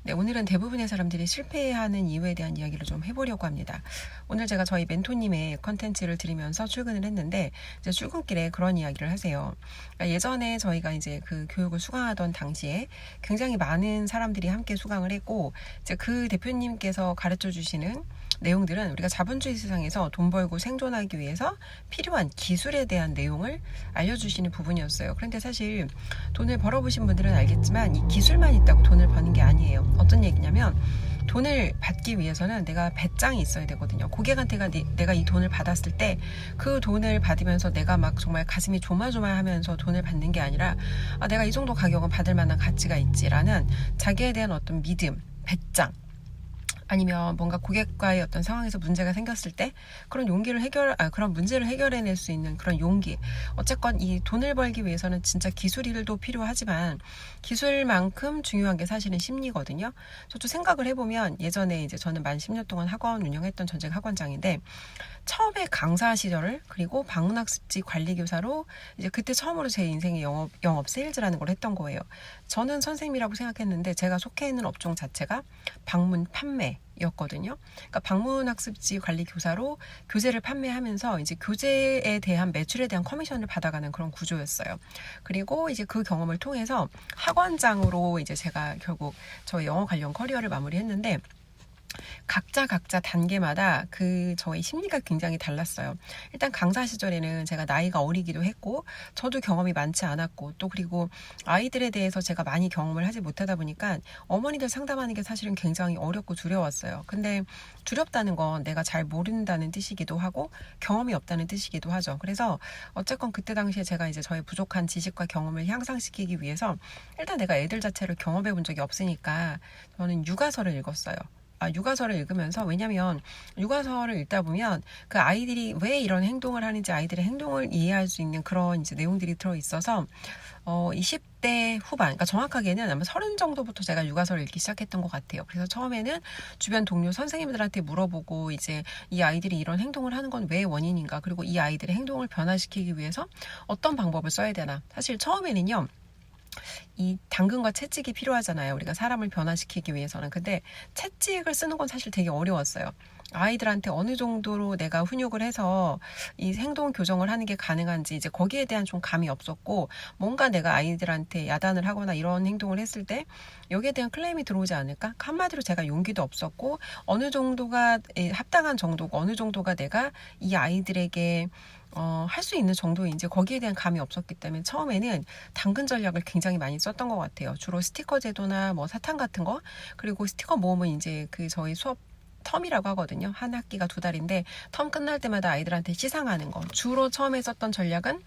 네, 오늘은 대부분의 사람들이 실패하는 이유에 대한 이야기를 좀 해보려고 합니다. 오늘 제가 저희 멘토님의 컨텐츠를 들으면서 출근을 했는데, 이제 출근길에 그런 이야기를 하세요. 그러니까 예전에 저희가 이제 그 교육을 수강하던 당시에 굉장히 많은 사람들이 함께 수강을 했고, 이제 그 대표님께서 가르쳐 주시는 내용들은 우리가 자본주의 세상에서 돈 벌고 생존하기 위해서 필요한 기술에 대한 내용을 알려주시는 부분이었어요. 그런데 사실 돈을 벌어보신 분들은 알겠지만 이 기술만 있다고 돈을 버는 게 아니에요. 어떤 얘기냐면 돈을 받기 위해서는 내가 배짱이 있어야 되거든요. 고객한테 내가 이 돈을 받았을 때 그 돈을 받으면서 내가 막 정말 가슴이 조마조마하면서 돈을 받는 게 아니라 내가 이 정도 가격은 받을 만한 가치가 있지라는 자기에 대한 어떤 믿음, 배짱, 아니면 뭔가 고객과의 어떤 상황에서 문제가 생겼을 때 그런 그런 문제를 해결해낼 수 있는 그런 용기. 어쨌건 이 돈을 벌기 위해서는 진짜 기술일도 필요하지만 기술만큼 중요한 게 사실은 심리거든요. 저도 생각을 해보면 예전에 이제 저는 만 10년 동안 학원 운영했던 전직 학원장인데 처음에 강사 시절을 그리고 방문학습지 관리교사로 이제 그때 처음으로 제 인생의 영업 세일즈라는 걸 했던 거예요. 저는 선생님이라고 생각했는데 제가 속해 있는 업종 자체가 방문 판매였거든요. 그러니까 방문학습지 관리교사로 교재를 판매하면서 이제 교재에 대한 매출에 대한 커미션을 받아가는 그런 구조였어요. 그리고 이제 그 경험을 통해서 학원장으로 이제 제가 결국 저의 영어 관련 커리어를 마무리했는데 각자 단계마다 저의 심리가 굉장히 달랐어요. 일단 강사 시절에는 제가 나이가 어리기도 했고 저도 경험이 많지 않았고 또 그리고 아이들에 대해서 제가 많이 경험을 하지 못하다 보니까 어머니들 상담하는 게 사실은 굉장히 어렵고 두려웠어요. 근데 두렵다는 건 내가 잘 모른다는 뜻이기도 하고 경험이 없다는 뜻이기도 하죠. 그래서 어쨌건 그때 당시에 제가 이제 저의 부족한 지식과 경험을 향상시키기 위해서 일단 내가 애들 자체를 경험해 본 적이 없으니까 저는 육아서를 읽었어요. 육아서를 읽으면서, 왜냐면 육아서를 읽다 보면 그 아이들이 왜 이런 행동을 하는지 아이들의 행동을 이해할 수 있는 그런 이제 내용들이 들어있어서 20대 후반, 그러니까 정확하게는 아마 30 정도부터 제가 육아서를 읽기 시작했던 것 같아요. 그래서 처음에는 주변 동료 선생님들한테 물어보고 이제 이 아이들이 이런 행동을 하는 건 왜 원인인가, 그리고 이 아이들의 행동을 변화시키기 위해서 어떤 방법을 써야 되나. 사실 처음에는요, 이 당근과 채찍이 필요하잖아요. 우리가 사람을 변화시키기 위해서는. 근데 채찍을 쓰는 건 사실 되게 어려웠어요. 아이들한테 어느 정도로 내가 훈육을 해서 이 행동 교정을 하는 게 가능한지 이제 거기에 대한 좀 감이 없었고, 뭔가 내가 아이들한테 야단을 하거나 이런 행동을 했을 때 여기에 대한 클레임이 들어오지 않을까? 한마디로 제가 용기도 없었고, 어느 정도가 합당한 정도고 어느 정도가 내가 이 아이들에게 할 수 있는 정도인지 거기에 대한 감이 없었기 때문에 처음에는 당근 전략을 굉장히 많이 썼던 것 같아요. 주로 스티커 제도나 뭐 사탕 같은 거, 그리고 스티커 모음은 이제 그 저희 수업 텀이라고 하거든요. 한 학기가 2달인데 텀 끝날 때마다 아이들한테 시상하는 거. 주로 처음에 썼던 전략은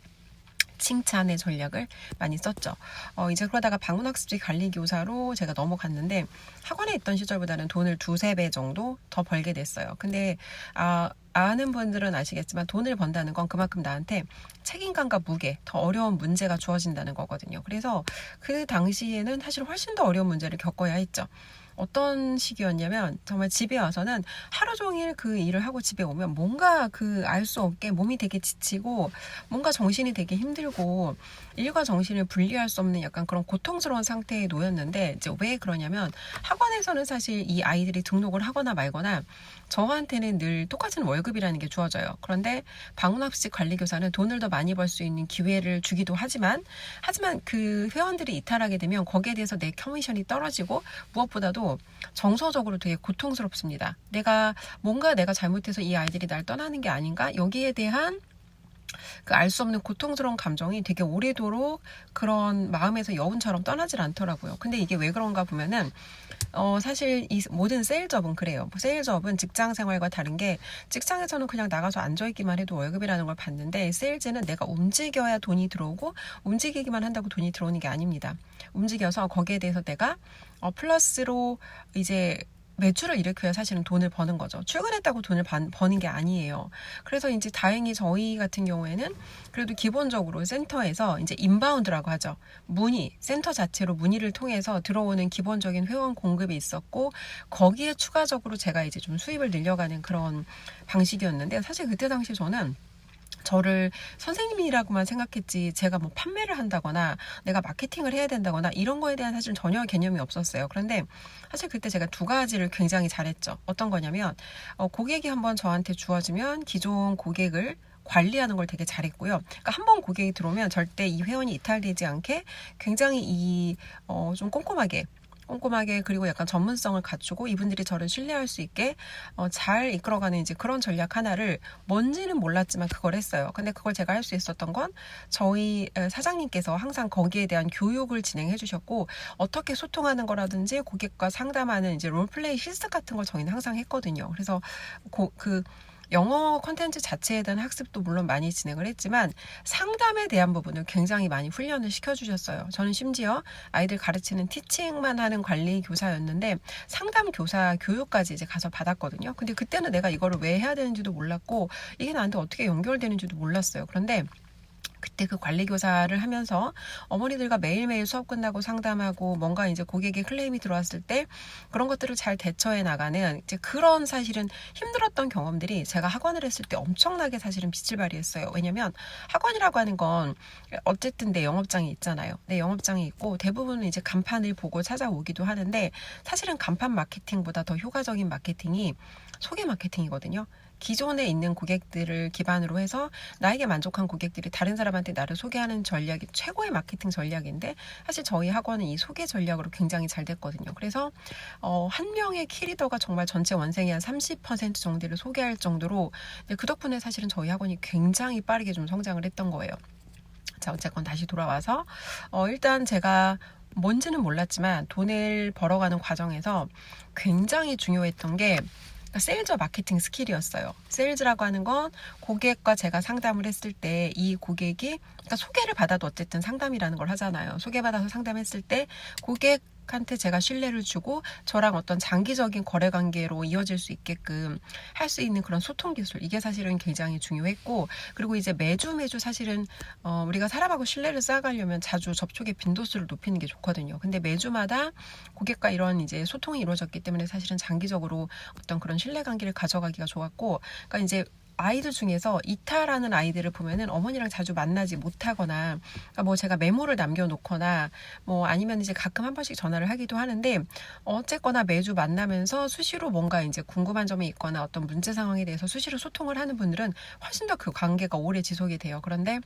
칭찬의 전략을 많이 썼죠. 이제 그러다가 방문학습지 관리교사로 제가 넘어갔는데 학원에 있던 시절보다는 돈을 2-3배 정도 더 벌게 됐어요. 근데 아는 분들은 아시겠지만 돈을 번다는 건 그만큼 나한테 책임감과 무게, 더 어려운 문제가 주어진다는 거거든요. 그래서 그 당시에는 사실 훨씬 더 어려운 문제를 겪어야 했죠. 어떤 시기였냐면 정말 집에 와서는 하루 종일 그 일을 하고 집에 오면 뭔가 알 수 없게 몸이 되게 지치고 뭔가 정신이 되게 힘들고 일과 정신을 분리할 수 없는 약간 그런 고통스러운 상태에 놓였는데, 이제 왜 그러냐면 학원에서는 사실 이 아이들이 등록을 하거나 말거나 저한테는 늘 똑같은 월급이라는 게 주어져요. 그런데 방문학습지 관리교사는 돈을 더 많이 벌 수 있는 기회를 주기도 하지만 그 회원들이 이탈하게 되면 거기에 대해서 내 커미션이 떨어지고 무엇보다도 정서적으로 되게 고통스럽습니다. 뭔가 내가 잘못해서 이 아이들이 날 떠나는 게 아닌가? 여기에 대한 알 수 없는 고통스러운 감정이 되게 오래도록 그런 마음에서 여운처럼 떠나질 않더라고요. 근데 이게 왜 그런가 보면은 사실 이 모든 세일즈업은 그래요. 세일즈업은 직장 생활과 다른 게, 직장에서는 그냥 나가서 앉아있기만 해도 월급이라는 걸 받는데 세일즈는 내가 움직여야 돈이 들어오고 움직이기만 한다고 돈이 들어오는 게 아닙니다. 움직여서 거기에 대해서 내가 플러스로 이제 매출을 일으켜야 사실은 돈을 버는 거죠. 출근했다고 돈을 버는 게 아니에요. 그래서 이제 다행히 저희 같은 경우에는 그래도 기본적으로 센터에서 이제 인바운드라고 하죠. 센터 자체로 문의를 통해서 들어오는 기본적인 회원 공급이 있었고, 거기에 추가적으로 제가 이제 좀 수입을 늘려가는 그런 방식이었는데, 사실 그때 당시 저는 저를 선생님이라고만 생각했지 제가 뭐 판매를 한다거나 내가 마케팅을 해야 된다거나 이런 거에 대한 사실 전혀 개념이 없었어요. 그런데 사실 그때 제가 두 가지를 굉장히 잘했죠. 어떤 거냐면 고객이 한번 저한테 주어지면 기존 고객을 관리하는 걸 되게 잘했고요. 그러니까 한 번 고객이 들어오면 절대 이 회원이 이탈되지 않게 굉장히 좀 꼼꼼하게 그리고 약간 전문성을 갖추고 이분들이 저를 신뢰할 수 있게 잘 이끌어가는 이제 그런 전략 하나를 뭔지는 몰랐지만 그걸 했어요. 근데 그걸 제가 할 수 있었던 건 저희 사장님께서 항상 거기에 대한 교육을 진행해 주셨고 어떻게 소통하는 거라든지 고객과 상담하는 이제 롤플레이 실습 같은 걸 저희는 항상 했거든요. 그래서 그 영어 콘텐츠 자체에 대한 학습도 물론 많이 진행을 했지만 상담에 대한 부분을 굉장히 많이 훈련을 시켜주셨어요. 저는 심지어 아이들 가르치는 티칭만 하는 관리 교사였는데 상담 교사 교육까지 이제 가서 받았거든요. 근데 그때는 내가 이거를 왜 해야 되는지도 몰랐고 이게 나한테 어떻게 연결되는지도 몰랐어요. 그런데 그때 그 관리교사를 하면서 어머니들과 매일매일 수업 끝나고 상담하고 뭔가 이제 고객의 클레임이 들어왔을 때 그런 것들을 잘 대처해 나가는 이제 그런 사실은 힘들었던 경험들이 제가 학원을 했을 때 엄청나게 사실은 빛을 발휘했어요. 왜냐면 학원이라고 하는 건 어쨌든 내 영업장이 있잖아요. 내 영업장이 있고 대부분은 이제 간판을 보고 찾아오기도 하는데 사실은 간판 마케팅보다 더 효과적인 마케팅이 소개 마케팅이거든요. 기존에 있는 고객들을 기반으로 해서 나에게 만족한 고객들이 다른 사람한테 나를 소개하는 전략이 최고의 마케팅 전략인데 사실 저희 학원은 이 소개 전략으로 굉장히 잘 됐거든요. 그래서 한 명의 키리더가 정말 전체 원생의 한 30% 정도를 소개할 정도로 그 덕분에 사실은 저희 학원이 굉장히 빠르게 좀 성장을 했던 거예요. 자, 어쨌건 다시 돌아와서 일단 제가 뭔지는 몰랐지만 돈을 벌어가는 과정에서 굉장히 중요했던 게 세일즈와 마케팅 스킬이었어요. 세일즈라고 하는 건 고객과 제가 상담을 했을 때 이 고객이 그러니까 소개를 받아도 어쨌든 상담이라는 걸 하잖아요. 소개받아서 상담했을 때 고객한테 제가 신뢰를 주고 저랑 어떤 장기적인 거래 관계로 이어질 수 있게끔 할 수 있는 그런 소통 기술 이게 사실은 굉장히 중요했고 그리고 이제 매주 사실은 우리가 사람하고 신뢰를 쌓아가려면 자주 접촉의 빈도수를 높이는 게 좋거든요. 근데 매주마다 고객과 이런 이제 소통이 이루어졌기 때문에 사실은 장기적으로 어떤 그런 신뢰 관계를 가져가기가 좋았고 그러니까 이제 아이들 중에서 이탈하는 아이들을 보면은 어머니랑 자주 만나지 못하거나 그러니까 뭐 제가 메모를 남겨놓거나 뭐 아니면 이제 가끔 한 번씩 전화를 하기도 하는데 어쨌거나 매주 만나면서 수시로 뭔가 이제 궁금한 점이 있거나 어떤 문제 상황에 대해서 수시로 소통을 하는 분들은 훨씬 더 그 관계가 오래 지속이 돼요. 그런데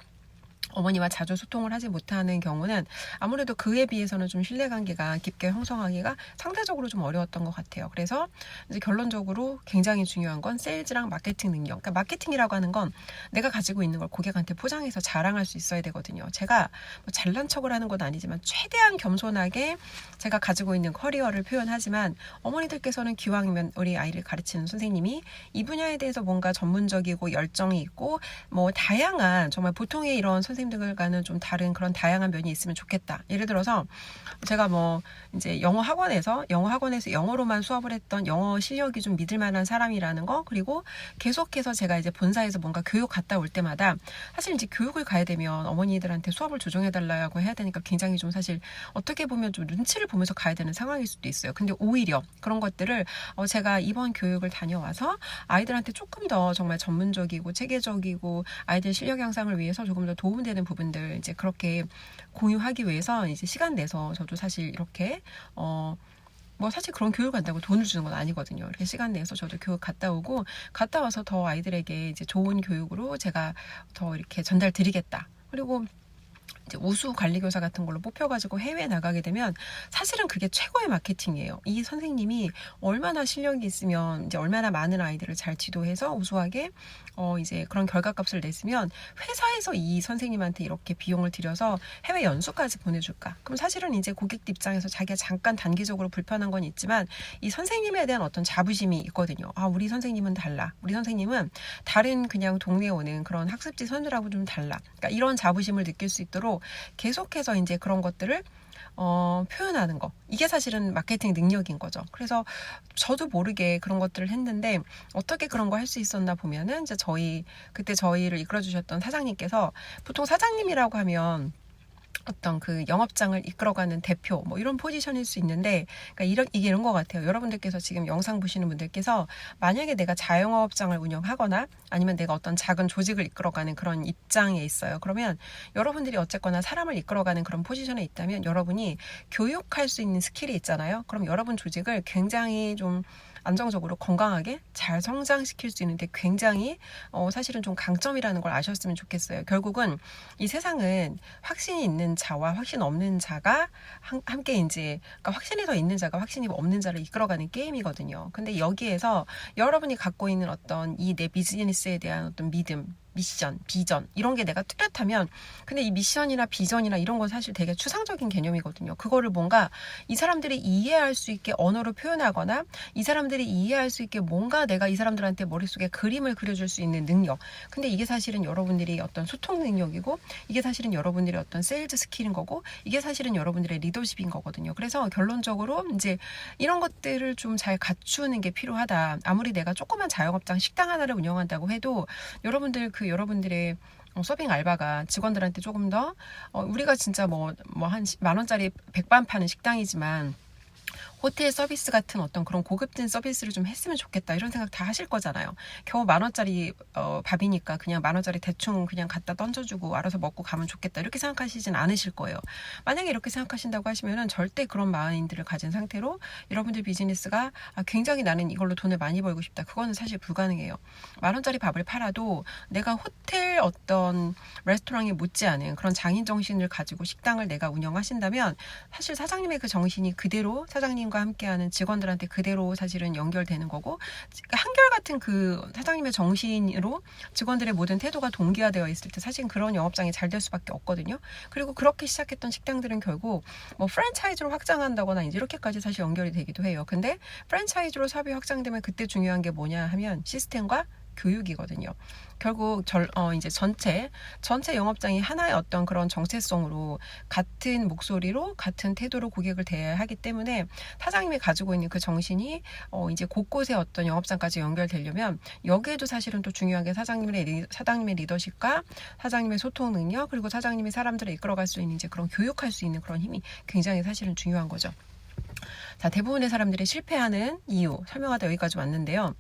어머니와 자주 소통을 하지 못하는 경우는 아무래도 그에 비해서는 좀 신뢰관계가 깊게 형성하기가 상대적으로 좀 어려웠던 것 같아요. 그래서 이제 결론적으로 굉장히 중요한 건 세일즈랑 마케팅 능력. 그러니까 마케팅이라고 하는 건 내가 가지고 있는 걸 고객한테 포장해서 자랑할 수 있어야 되거든요. 제가 뭐 잘난 척을 하는 건 아니지만 최대한 겸손하게 제가 가지고 있는 커리어를 표현하지만 어머니들께서는 기왕이면 우리 아이를 가르치는 선생님이 이 분야에 대해서 뭔가 전문적이고 열정이 있고 뭐 다양한 정말 보통의 이런 선생님들과는 좀 다른 그런 다양한 면이 있으면 좋겠다. 예를 들어서 제가 뭐 이제 영어 학원에서 영어로만 수업을 했던 영어 실력이 좀 믿을 만한 사람이라는 거 그리고 계속해서 제가 이제 본사에서 뭔가 교육 갔다 올 때마다 사실 이제 교육을 가야 되면 어머니들한테 수업을 조정해 달라고 해야 되니까 굉장히 좀 사실 어떻게 보면 좀 눈치를 보면서 가야 되는 상황일 수도 있어요. 근데 오히려 그런 것들을 제가 이번 교육을 다녀와서 아이들한테 조금 더 정말 전문적이고 체계적이고 아이들 실력 향상을 위해서 조금 더 도움되는 부분들 이제 그렇게 공유하기 위해서 이제 시간 내서 저도 사실 이렇게 뭐 사실 그런 교육을 간다고 돈을 주는 건 아니거든요. 이렇게 시간 내서 저도 교육 갔다 오고 갔다 와서 더 아이들에게 이제 좋은 교육으로 제가 더 이렇게 전달 드리겠다. 그리고 이제 우수 관리교사 같은 걸로 뽑혀가지고 해외에 나가게 되면 사실은 그게 최고의 마케팅이에요. 이 선생님이 얼마나 실력이 있으면 이제 얼마나 많은 아이들을 잘 지도해서 우수하게 이제 그런 결과값을 냈으면 회사에서 이 선생님한테 이렇게 비용을 들여서 해외 연수까지 보내줄까? 그럼 사실은 이제 고객들 입장에서 자기가 잠깐 단기적으로 불편한 건 있지만 이 선생님에 대한 어떤 자부심이 있거든요. 아, 우리 선생님은 달라. 우리 선생님은 다른 그냥 동네에 오는 그런 학습지 선생들하고 좀 달라. 그러니까 이런 자부심을 느낄 수 있도록 계속해서 이제 그런 것들을 표현하는 거. 이게 사실은 마케팅 능력인 거죠. 그래서 저도 모르게 그런 것들을 했는데 어떻게 그런 거 할 수 있었나 보면은 이제 그때 저희를 이끌어 주셨던 사장님께서 보통 사장님이라고 하면 어떤 그 영업장을 이끌어가는 대표 뭐 이런 포지션일 수 있는데, 그러니까 이게 이런 것 같아요. 여러분들께서 지금 영상 보시는 분들께서 만약에 내가 자영업장을 운영하거나 아니면 내가 어떤 작은 조직을 이끌어가는 그런 입장에 있어요. 그러면 여러분들이 어쨌거나 사람을 이끌어가는 그런 포지션에 있다면 여러분이 교육할 수 있는 스킬이 있잖아요. 그럼 여러분 조직을 굉장히 좀 안정적으로 건강하게 잘 성장시킬 수 있는데 굉장히 사실은 좀 강점이라는 걸 아셨으면 좋겠어요. 결국은 이 세상은 확신이 있는 자와 확신 없는 자가 함께 이제, 그러니까 확신이 더 있는 자가 확신이 없는 자를 이끌어가는 게임이거든요. 근데 여기에서 여러분이 갖고 있는 어떤 이 내 비즈니스에 대한 어떤 믿음, 미션, 비전 이런 게 내가 뚜렷하면, 근데 이 미션이나 비전이나 이런 건 사실 되게 추상적인 개념이거든요. 그거를 뭔가 이 사람들이 이해할 수 있게 언어로 표현하거나 이 사람들이 이해할 수 있게 뭔가 내가 이 사람들한테 머릿속에 그림을 그려줄 수 있는 능력, 근데 이게 사실은 여러분들이 어떤 소통 능력이고 이게 사실은 여러분들의 어떤 세일즈 스킬인 거고 이게 사실은 여러분들의 리더십인 거거든요. 그래서 결론적으로 이제 이런 것들을 좀 잘 갖추는 게 필요하다. 아무리 내가 조그만 자영업장 식당 하나를 운영한다고 해도 여러분들의 서빙 알바가 직원들한테 조금 더 우리가 진짜 뭐 한 10,000원짜리 백반 파는 식당이지만 호텔 서비스 같은 어떤 그런 고급진 서비스를 좀 했으면 좋겠다 이런 생각 다 하실 거잖아요. 겨우 10,000원짜리 밥이니까 그냥 10,000원짜리 대충 그냥 갖다 던져주고 알아서 먹고 가면 좋겠다 이렇게 생각하시진 않으실 거예요. 만약에 이렇게 생각하신다고 하시면은 절대 그런 마인드를 가진 상태로 여러분들 비즈니스가 굉장히 나는 이걸로 돈을 많이 벌고 싶다, 그거는 사실 불가능해요. 10,000원짜리 밥을 팔아도 내가 호텔 어떤 레스토랑에 못지않은 그런 장인 정신을 가지고 식당을 내가 운영하신다면 사실 사장님의 그 정신이 그대로 사장님과 함께하는 직원들한테 그대로 사실은 연결되는 거고, 한결같은 그 사장님의 정신으로 직원들의 모든 태도가 동기화되어 있을 때 사실 그런 영업장이 잘 될 수밖에 없거든요. 그리고 그렇게 시작했던 식당들은 결국 뭐 프랜차이즈로 확장한다거나 이제 이렇게까지 사실 연결이 되기도 해요. 근데 프랜차이즈로 사업이 확장되면 그때 중요한 게 뭐냐 하면 시스템과 교육이거든요. 결국 이제 전체 영업장이 하나의 어떤 그런 정체성으로 같은 목소리로 같은 태도로 고객을 대해야 하기 때문에 사장님이 가지고 있는 그 정신이 이제 곳곳에 어떤 영업장까지 연결되려면 여기에도 사실은 또 중요한 게 사장님의 리더십과 사장님의 소통 능력, 그리고 사장님이 사람들을 이끌어갈 수 있는 이제 그런 교육할 수 있는 그런 힘이 굉장히 사실은 중요한 거죠. 자, 대부분의 사람들이 실패하는 이유 설명하다 여기까지 왔는데요.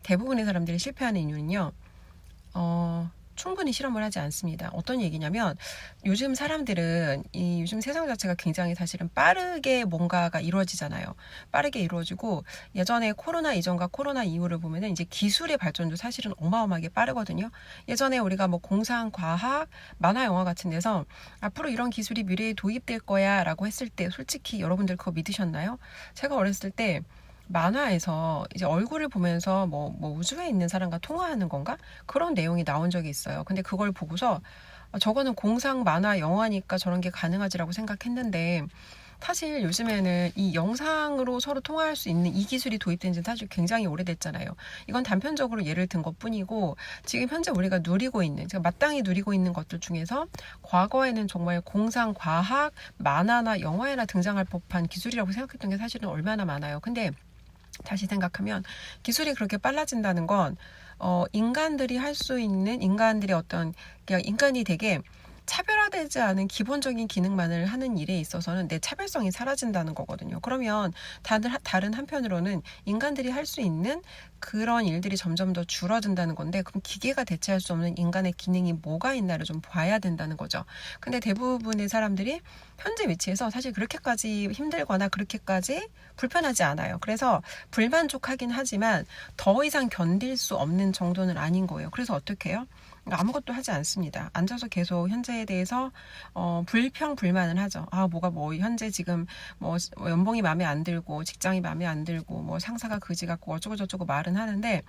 대부분의 사람들이 실패하는 이유는요, 충분히 실험을 하지 않습니다. 어떤 얘기냐면 요즘 사람들은 요즘 세상 자체가 굉장히 사실은 빠르게 뭔가가 이루어지잖아요. 빠르게 이루어지고 예전에 코로나 이전과 코로나 이후를 보면은 이제 기술의 발전도 사실은 어마어마하게 빠르거든요. 예전에 우리가 뭐 공상, 과학, 만화, 영화 같은 데서 앞으로 이런 기술이 미래에 도입될 거야 라고 했을 때 솔직히 여러분들 그거 믿으셨나요? 제가 어렸을 때 만화에서 이제 얼굴을 보면서 뭐 우주에 있는 사람과 통화하는 건가? 그런 내용이 나온 적이 있어요. 근데 그걸 보고서 저거는 공상, 만화, 영화니까 저런 게 가능하지라고 생각했는데, 사실 요즘에는 이 영상으로 서로 통화할 수 있는 이 기술이 도입된 지는 사실 굉장히 오래됐잖아요. 이건 단편적으로 예를 든 것뿐이고 지금 현재 우리가 누리고 있는, 제가 마땅히 누리고 있는 것들 중에서 과거에는 정말 공상, 과학, 만화나 영화에나 등장할 법한 기술이라고 생각했던 게 사실은 얼마나 많아요. 근데 다시 생각하면 기술이 그렇게 빨라진다는 건 인간들이 할 수 있는, 인간들의 어떤 그냥 인간이 되게 차별화되지 않은 기본적인 기능만을 하는 일에 있어서는 내 차별성이 사라진다는 거거든요. 그러면 다른 한편으로는 인간들이 할 수 있는 그런 일들이 점점 더 줄어든다는 건데, 그럼 기계가 대체할 수 없는 인간의 기능이 뭐가 있나를 좀 봐야 된다는 거죠. 근데 대부분의 사람들이 현재 위치에서 사실 그렇게까지 힘들거나 그렇게까지 불편하지 않아요. 그래서 불만족하긴 하지만 더 이상 견딜 수 없는 정도는 아닌 거예요. 그래서 어떻게 해요? 아무것도 하지 않습니다. 앉아서 계속 현재에 대해서 불평불만을 하죠. 뭐가 현재 지금 연봉이 마음에 안 들고 직장이 마음에 안 들고 상사가 그지 같고 어쩌고 저쩌고 말은 하는데,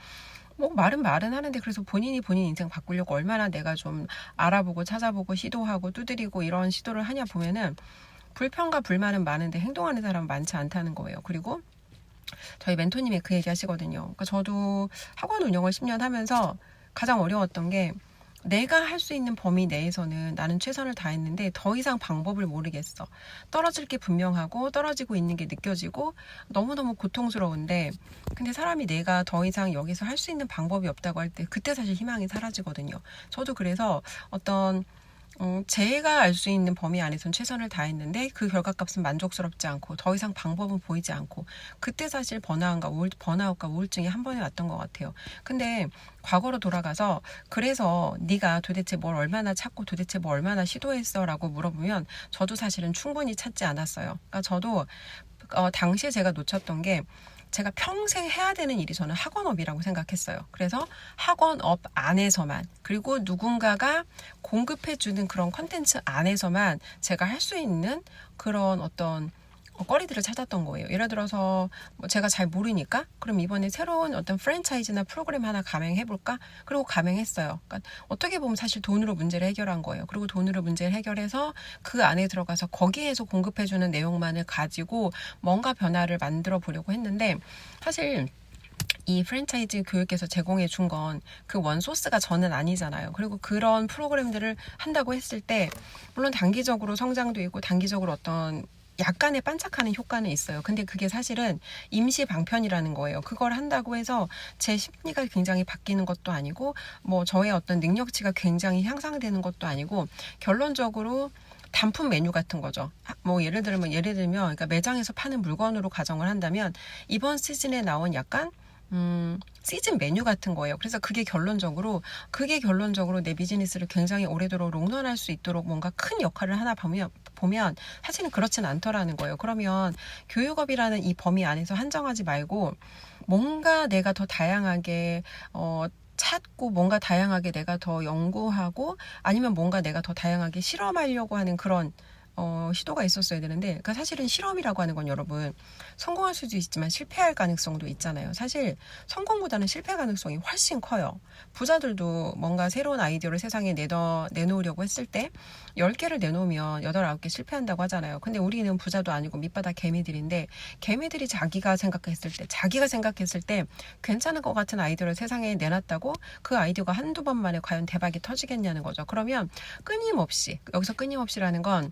말은 하는데 그래서 본인 인생 바꾸려고 얼마나 내가 좀 알아보고 찾아보고 시도하고 두드리고 이런 시도를 하냐 보면은 불평과 불만은 많은데 행동하는 사람은 많지 않다는 거예요. 그리고 저희 멘토님이 그 얘기 하시거든요. 그러니까 저도 학원 운영을 10년 하면서 가장 어려웠던 게, 내가 할 수 있는 범위 내에서는 나는 최선을 다했는데 더 이상 방법을 모르겠어. 떨어질 게 분명하고 떨어지고 있는 게 느껴지고 너무너무 고통스러운데, 근데 사람이 내가 더 이상 여기서 할 수 있는 방법이 없다고 할 때 그때 사실 희망이 사라지거든요. 저도 그래서 어떤 제가 알 수 있는 범위 안에선 최선을 다했는데 그 결과값은 만족스럽지 않고 더 이상 방법은 보이지 않고 그때 사실 번아웃과 우울증이 한 번에 왔던 것 같아요. 근데 과거로 돌아가서 그래서 네가 도대체 뭘 얼마나 찾고 도대체 뭘 얼마나 시도했어? 라고 물어보면 저도 사실은 충분히 찾지 않았어요. 그러니까 저도 당시에 제가 놓쳤던 게 제가 평생 해야 되는 일이 저는 학원업이라고 생각했어요. 그래서 학원업 안에서만 그리고 누군가가 공급해주는 그런 컨텐츠 안에서만 제가 할 수 있는 그런 어떤 거리들을 찾았던 거예요. 예를 들어서 제가 잘 모르니까 그럼 이번에 새로운 어떤 프랜차이즈나 프로그램 하나 가맹해볼까? 그리고 가맹했어요. 그러니까 어떻게 보면 사실 돈으로 문제를 해결한 거예요. 그리고 돈으로 문제를 해결해서 그 안에 들어가서 거기에서 공급해주는 내용만을 가지고 뭔가 변화를 만들어 보려고 했는데 사실 이 프랜차이즈 교육에서 제공해 준 건 그 원소스가 저는 아니잖아요. 그리고 그런 프로그램들을 한다고 했을 때 물론 단기적으로 성장도 있고 단기적으로 어떤 약간의 반짝하는 효과는 있어요. 근데 그게 사실은 임시 방편이라는 거예요. 그걸 한다고 해서 제 심리가 굉장히 바뀌는 것도 아니고 뭐 저의 어떤 능력치가 굉장히 향상되는 것도 아니고 결론적으로 단품 메뉴 같은 거죠. 뭐 예를 들면 그러니까 매장에서 파는 물건으로 가정을 한다면 이번 시즌에 나온 약간 시즌 메뉴 같은 거예요. 그래서 그게 결론적으로 내 비즈니스를 굉장히 오래도록 롱런할 수 있도록 뭔가 큰 역할을 하나 보면 사실은 그렇진 않더라는 거예요. 그러면 교육업이라는 이 범위 안에서 한정하지 말고 뭔가 내가 더 다양하게 찾고 뭔가 다양하게 내가 더 연구하고 아니면 뭔가 내가 더 다양하게 실험하려고 하는 그런 시도가 있었어야 되는데, 그러니까 사실은 실험이라고 하는 건 여러분, 성공할 수도 있지만 실패할 가능성도 있잖아요. 사실 성공보다는 실패 가능성이 훨씬 커요. 부자들도 뭔가 새로운 아이디어를 세상에 내놓으려고 했을 때 10개를 내놓으면 8, 9개 실패한다고 하잖아요. 근데 우리는 부자도 아니고 밑바닥 개미들인데, 개미들이 자기가 생각했을 때 괜찮은 것 같은 아이디어를 세상에 내놨다고 그 아이디어가 한두 번 만에 과연 대박이 터지겠냐는 거죠. 그러면 여기서 끊임없이라는 건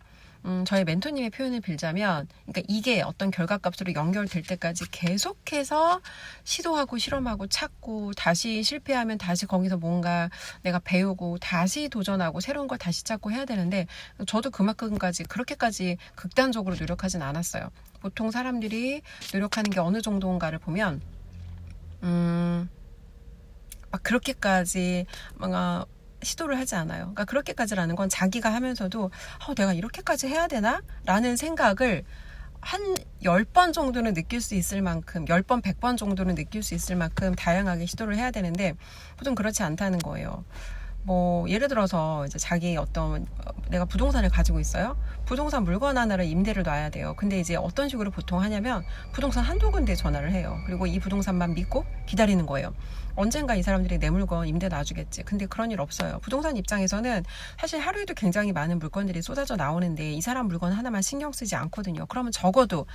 저희 멘토님의 표현을 빌자면, 그러니까 이게 어떤 결과값으로 연결될 때까지 계속해서 시도하고 실험하고 찾고 다시 실패하면 다시 거기서 뭔가 내가 배우고 다시 도전하고 새로운 걸 다시 찾고 해야 되는데 저도 그렇게까지 극단적으로 노력하진 않았어요. 보통 사람들이 노력하는 게 어느 정도인가를 보면 막 그렇게까지 뭔가 시도를 하지 않아요. 그러니까 그렇게까지라는 건 자기가 하면서도 내가 이렇게까지 해야 되나? 라는 생각을 한 10번 정도는 느낄 수 있을 만큼 10번, 100번 정도는 느낄 수 있을 만큼 다양하게 시도를 해야 되는데 보통 그렇지 않다는 거예요. 뭐 예를 들어서 이제 내가 부동산을 가지고 있어요. 부동산 물건 하나를 임대를 놔야 돼요. 근데 이제 어떤 식으로 보통 하냐면 부동산 한두 군데 전화를 해요. 그리고 이 부동산만 믿고 기다리는 거예요. 언젠가 이 사람들이 내 물건 임대 놔주겠지. 근데 그런 일 없어요. 부동산 입장에서는 사실 하루에도 굉장히 많은 물건들이 쏟아져 나오는데 이 사람 물건 하나만 신경 쓰지 않거든요. 그러면 적어도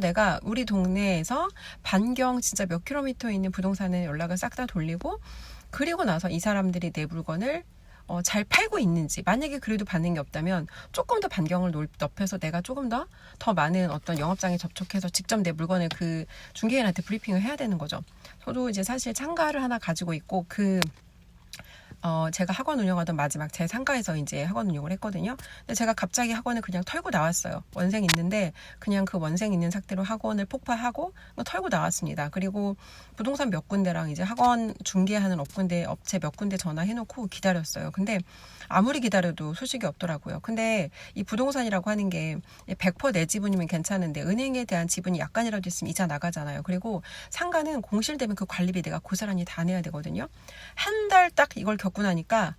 내가 우리 동네에서 반경 진짜 몇 킬로미터 있는 부동산에 연락을 싹 다 돌리고 그리고 나서 이 사람들이 내 물건을 잘 팔고 있는지, 만약에 그래도 반응이 없다면 조금 더 반경을 넓혀서 내가 조금 더 많은 어떤 영업장에 접촉해서 직접 내 물건을 그 중개인한테 브리핑을 해야 되는 거죠. 저도 이제 사실 상가를 하나 가지고 있고 제가 학원 운영하던 마지막 제 상가에서 이제 학원 운영을 했거든요. 근데 제가 갑자기 학원을 그냥 털고 나왔어요. 원생 있는데 그냥 그 원생 있는 상태로 학원을 폭파하고 털고 나왔습니다. 그리고 부동산 몇 군데랑 이제 학원 중개하는 업체 몇 군데 전화해놓고 기다렸어요. 근데 아무리 기다려도 소식이 없더라고요. 근데 이 부동산이라고 하는 게 100% 내 지분이면 괜찮은데 은행에 대한 지분이 약간이라도 있으면 이자 나가잖아요. 그리고 상가는 공실되면 그 관리비 내가 고스란히 다 내야 되거든요. 한 달 딱 이걸 겪고 나니까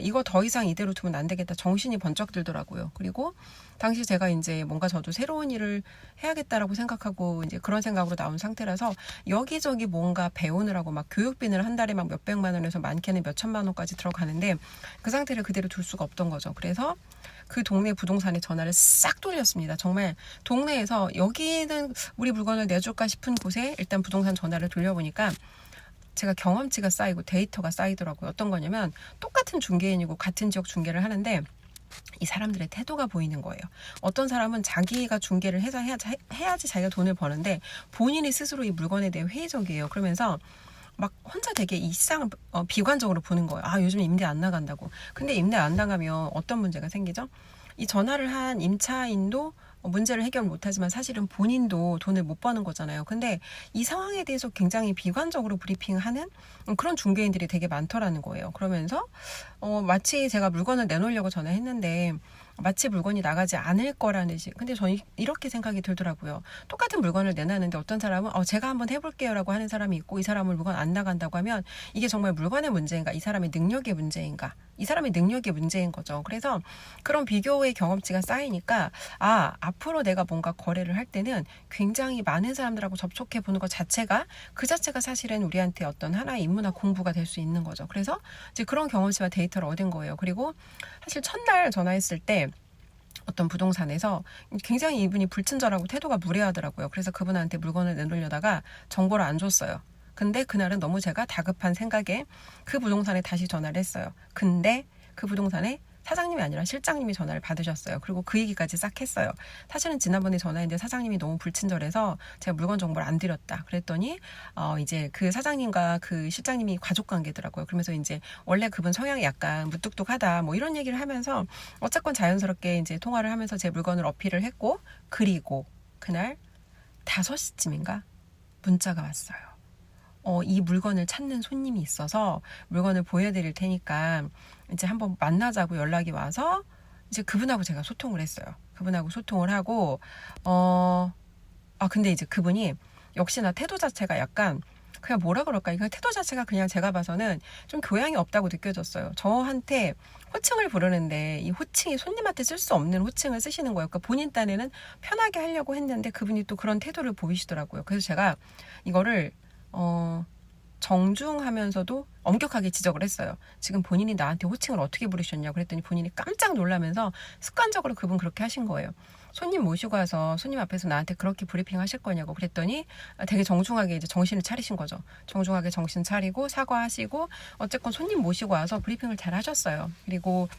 이거 더 이상 이대로 두면 안 되겠다. 정신이 번쩍 들더라고요. 그리고 당시 제가 이제 뭔가 저도 새로운 일을 해야겠다라고 생각하고 이제 그런 생각으로 나온 상태라서 여기저기 뭔가 배우느라고 막 교육비를 한 달에 막 몇백만 원에서 많게는 몇천만 원까지 들어가는데 그 상태를 그대로 둘 수가 없던 거죠. 그래서 그 동네 부동산에 전화를 싹 돌렸습니다. 정말 동네에서 여기는 우리 물건을 내줄까 싶은 곳에 일단 부동산 전화를 돌려보니까 제가 경험치가 쌓이고 데이터가 쌓이더라고요. 어떤 거냐면 똑같은 중개인이고 같은 지역 중개를 하는데 이 사람들의 태도가 보이는 거예요. 어떤 사람은 자기가 중개를 해야지 자기가 돈을 버는데 본인이 스스로 이 물건에 대해 회의적이에요. 그러면서 막 혼자 되게 이 시장을 비관적으로 보는 거예요. 아, 요즘 임대 안 나간다고. 근데 임대 안 나가면 어떤 문제가 생기죠? 이 전화를 한 임차인도 문제를 해결 못하지만 사실은 본인도 돈을 못 버는 거잖아요. 근데 이 상황에 대해서 굉장히 비관적으로 브리핑하는 그런 중개인들이 되게 많더라는 거예요. 그러면서 마치 제가 물건을 내놓으려고 전화했는데 마치 물건이 나가지 않을 거라는 근데 저는 이렇게 생각이 들더라고요. 똑같은 물건을 내놨는데 어떤 사람은 제가 한번 해볼게요라고 하는 사람이 있고, 이 사람은 물건 안 나간다고 하면 이게 정말 물건의 문제인가, 이 사람의 능력의 문제인가, 이 사람의 능력의 문제인 거죠. 그래서 그런 비교의 경험치가 쌓이니까 앞으로 내가 뭔가 거래를 할 때는 굉장히 많은 사람들하고 접촉해 보는 것 자체가 그 자체가 사실은 우리한테 어떤 하나의 인문학 공부가 될 수 있는 거죠. 그래서 이제 그런 경험치와 데이터를 얻은 거예요. 그리고 사실 첫날 전화했을 때 어떤 부동산에서 굉장히 이분이 불친절하고 태도가 무례하더라고요. 그래서 그분한테 물건을 내놓으려다가 정보를 안 줬어요. 근데 그날은 너무 제가 다급한 생각에 그 부동산에 다시 전화를 했어요. 근데 그 부동산에 사장님이 아니라 실장님이 전화를 받으셨어요. 그리고 그 얘기까지 싹 했어요. 사실은 지난번에 전화했는데 사장님이 너무 불친절해서 제가 물건 정보를 안 드렸다. 그랬더니 이제 그 사장님과 그 실장님이 가족 관계더라고요. 그러면서 이제 원래 그분 성향이 약간 무뚝뚝하다 뭐 이런 얘기를 하면서 어쨌건 자연스럽게 이제 통화를 하면서 제 물건을 어필을 했고, 그리고 그날 5시쯤인가 문자가 왔어요. 이 물건을 찾는 손님이 있어서 물건을 보여드릴 테니까 이제 한번 만나자고 연락이 와서 이제 그분하고 제가 소통을 했어요. 그분하고 소통을 하고 근데 이제 그분이 역시나 태도 자체가 약간 그냥 뭐라 그럴까, 이거 태도 자체가 그냥 제가 봐서는 좀 교양이 없다고 느껴졌어요. 저한테 호칭을 부르는데 이 호칭이 손님한테 쓸 수 없는 호칭을 쓰시는 거예요. 그러니까 본인 딴에는 편하게 하려고 했는데 그분이 또 그런 태도를 보이시더라고요. 그래서 제가 이거를 정중하면서도 엄격하게 지적을 했어요. 지금 본인이 나한테 호칭을 어떻게 부르셨냐고 그랬더니 본인이 깜짝 놀라면서 습관적으로 그분 그렇게 하신 거예요. 손님 모시고 와서 손님 앞에서 나한테 그렇게 브리핑 하실 거냐고 그랬더니 되게 정중하게 이제 정신을 차리신 거죠. 정중하게 정신 차리고 사과하시고 어쨌건 손님 모시고 와서 브리핑을 잘 하셨어요. 그리고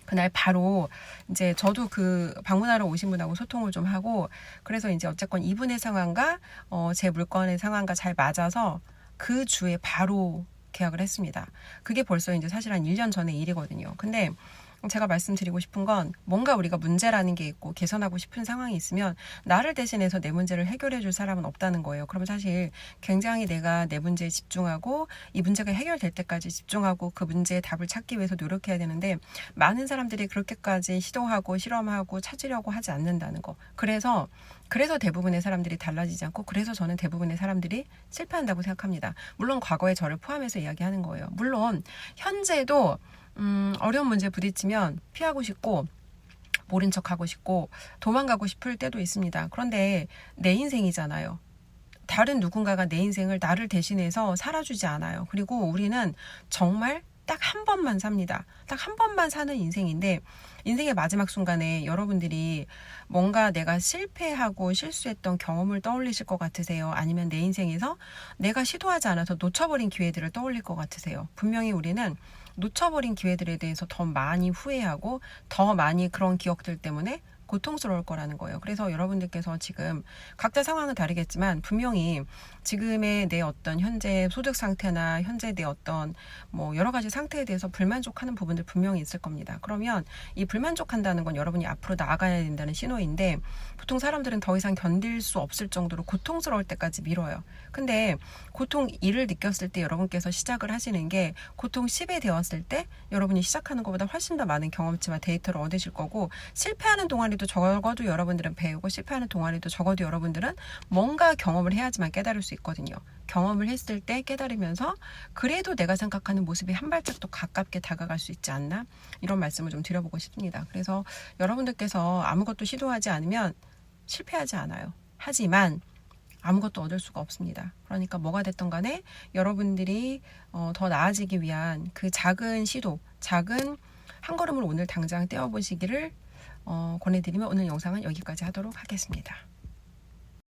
그날 바로 이제 저도 그 방문하러 오신 분하고 소통을 좀 하고, 그래서 이제 어쨌건 이분의 상황과 제 물건의 상황과 잘 맞아서 그 주에 바로 계약을 했습니다. 그게 벌써 이제 사실 한 1년 전의 일이거든요. 근데 제가 말씀드리고 싶은 건 뭔가 우리가 문제라는 게 있고 개선하고 싶은 상황이 있으면 나를 대신해서 내 문제를 해결해 줄 사람은 없다는 거예요. 그러면 사실 굉장히 내가 내 문제에 집중하고 이 문제가 해결될 때까지 집중하고 그 문제의 답을 찾기 위해서 노력해야 되는데 많은 사람들이 그렇게까지 시도하고 실험하고 찾으려고 하지 않는다는 거. 그래서 대부분의 사람들이 달라지지 않고, 그래서 저는 대부분의 사람들이 실패한다고 생각합니다. 물론 과거의 저를 포함해서 이야기하는 거예요. 물론 현재도 어려운 문제에 부딪히면 피하고 싶고 모른 척하고 싶고 도망가고 싶을 때도 있습니다. 그런데 내 인생이잖아요. 다른 누군가가 내 인생을 나를 대신해서 살아주지 않아요. 그리고 우리는 정말 딱 한 번만 삽니다. 딱 한 번만 사는 인생인데, 인생의 마지막 순간에 여러분들이 뭔가 내가 실패하고 실수했던 경험을 떠올리실 것 같으세요? 아니면 내 인생에서 내가 시도하지 않아서 놓쳐버린 기회들을 떠올릴 것 같으세요? 분명히 우리는 놓쳐버린 기회들에 대해서 더 많이 후회하고 더 많이 그런 기억들 때문에 고통스러울 거라는 거예요. 그래서 여러분들께서 지금 각자 상황은 다르겠지만 분명히 지금의 내 어떤 현재 소득 상태나 현재 내 어떤 뭐 여러 가지 상태에 대해서 불만족하는 부분들 분명히 있을 겁니다. 그러면 이 불만족한다는 건 여러분이 앞으로 나아가야 된다는 신호인데, 보통 사람들은 더 이상 견딜 수 없을 정도로 고통스러울 때까지 미뤄요. 근데 고통 1을 느꼈을 때 여러분께서 시작을 하시는 게 고통 10에 되었을 때 여러분이 시작하는 것보다 훨씬 더 많은 경험치와 데이터를 얻으실 거고, 실패하는 동안에도 적어도 여러분들은 배우고 실패하는 동안에도 적어도 여러분들은 뭔가 경험을 해야지만 깨달을 수 있거든요. 경험을 했을 때 깨달으면서 그래도 내가 생각하는 모습이 한 발짝 더 가깝게 다가갈 수 있지 않나? 이런 말씀을 좀 드려보고 싶습니다. 그래서 여러분들께서 아무것도 시도하지 않으면 실패하지 않아요. 하지만 아무것도 얻을 수가 없습니다. 그러니까 뭐가 됐든 간에 여러분들이 더 나아지기 위한 그 작은 시도, 작은 한 걸음을 오늘 당장 떼어보시기를 권해드리며 오늘 영상은 여기까지 하도록 하겠습니다.